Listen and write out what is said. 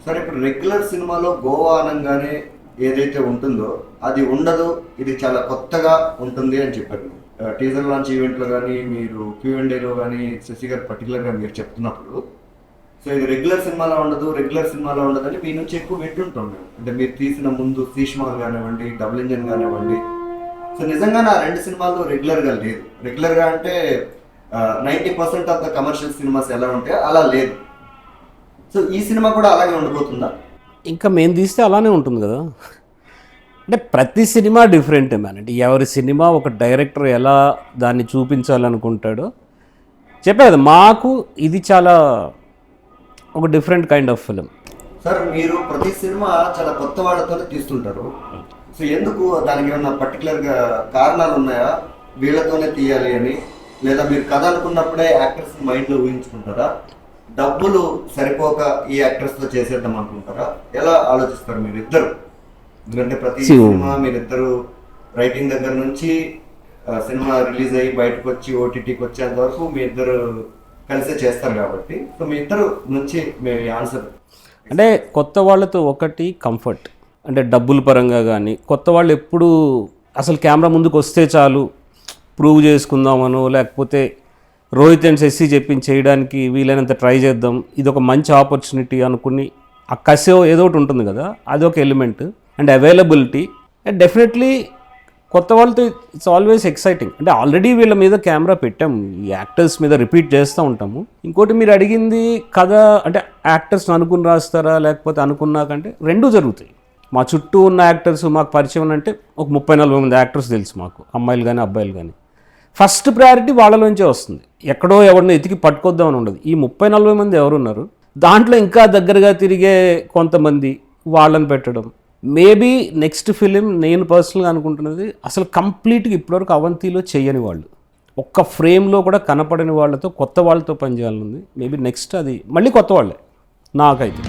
సరే, ఇప్పుడు రెగ్యులర్ సినిమాలో గోవా అనగానే ఏదైతే ఉంటుందో అది ఉండదు, ఇది చాలా కొత్తగా ఉంటుంది అని చెప్పారు. టీజర్ లాంచ్ ఈవెంట్లో కానీ మీరు Q&Aలో కానీ శశి గారు పర్టికులర్గా మీరు చెప్తున్నప్పుడు, సో ఇది రెగ్యులర్ సినిమాలో ఉండదని మీ నుంచి ఎక్కువ వింటుంటాం మేము. అంటే మీరు తీసిన ముందు సీష్మాల్ కానివ్వండి, డబుల్ ఇంజన్ కానివ్వండి, సో నిజంగానే ఆ రెండు సినిమాలు రెగ్యులర్గా లేదు. రెగ్యులర్గా అంటే 90% ఆఫ్ ద కమర్షియల్ సినిమాస్ ఎలా ఉంటాయో అలా లేదు. సో ఈ సినిమా కూడా అలాగే ఉండిపోతుందా? ఇంకా మేము తీస్తే అలానే ఉంటుంది కదా. అంటే ప్రతి సినిమా డిఫరెంటే మ్యాన్. అంటే ఎవరి సినిమా ఒక డైరెక్టర్ ఎలా దాన్ని చూపించాలనుకుంటాడో చెప్పేది. మాకు ఇది చాలా ఒక different kind of film. Sir, మీరు ప్రతి సినిమా చాలా కొత్త వాళ్ళతోనే తీస్తుంటారు. సో ఎందుకు దానికి ఏమన్నా పర్టికులర్గా కారణాలు ఉన్నాయా? వీళ్ళతోనే తీయాలి అని, లేదా మీరు కథ అనుకున్నప్పుడే యాక్టర్స్ మైండ్లో ఊహించుకుంటారా? డబ్బులు సరిపోక ఈ యాక్టర్స్తో చేసేద్దాం అనుకుంటారా? ఎలా ఆలోచిస్తారు మీరు ఇద్దరు? ఎందుకంటే ప్రతి సినిమా మీరిద్దరు రైటింగ్ దగ్గర నుంచి సినిమా రిలీజ్ అయ్యి బయటకు వచ్చి OTTకి వచ్చేంత వరకు మీ ఇద్దరు కలిసే చేస్తారు కాబట్టి, సో మీ ఇద్దరు నుంచి మీ ఆన్సర్. అంటే కొత్త వాళ్ళతో ఒకటి కంఫర్ట్, అంటే డబ్బుల పరంగా కానీ, కొత్త వాళ్ళు ఎప్పుడు అసలు కెమెరా ముందుకు వస్తే చాలు ప్రూవ్ చేసుకుందామనో, లేకపోతే రోహిత్ అండ్ శశి చెప్పించి చేయడానికి వీలైనంత ట్రై చేద్దాం, ఇది ఒక మంచి ఆపర్చునిటీ అనుకుని ఆ కసి ఏదో ఒకటి ఉంటుంది కదా, అది ఒక element. And availability, and definitely కొత్త వాళ్ళతో ఇట్స్ ఆల్వేస్ ఎక్సైటింగ్. అంటే ఆల్రెడీ వీళ్ళ మీద కెమెరా పెట్టాము, ఈ యాక్టర్స్ మీద రిపీట్ చేస్తూ ఉంటాము. ఇంకోటి మీరు అడిగింది కథ, అంటే యాక్టర్స్ని అనుకుని రాస్తారా లేకపోతే అనుకున్నాకంటే రెండూ జరుగుతాయి. మా చుట్టూ ఉన్న యాక్టర్స్ మాకు పరిచయం అంటే ఒక 30-40 మంది యాక్టర్స్ తెలుసు మాకు, అమ్మాయిలు కానీ అబ్బాయిలు కానీ. ఫస్ట్ ప్రయారిటీ వాళ్ళలోంచే వస్తుంది, ఎక్కడో ఎవరిని ఎతికి పట్టుకొద్దామని ఉండదు. ఈ 30-40 మంది ఎవరున్నారు, దాంట్లో ఇంకా దగ్గరగా తిరిగే కొంతమంది వాళ్ళని పెట్టడం. మేబీ నెక్స్ట్ ఫిలిం నేను పర్సనల్గా అనుకుంటున్నది అసలు కంప్లీట్గా ఇప్పటివరకు అవంతిలో చెయ్యని వాళ్ళు, ఒక్క ఫ్రేమ్లో కూడా కనపడని వాళ్ళతో, కొత్త వాళ్ళతో పనిచేయాలనుంది. మేబీ నెక్స్ట్ అది మళ్ళీ కొత్త వాళ్ళే నాకైతే.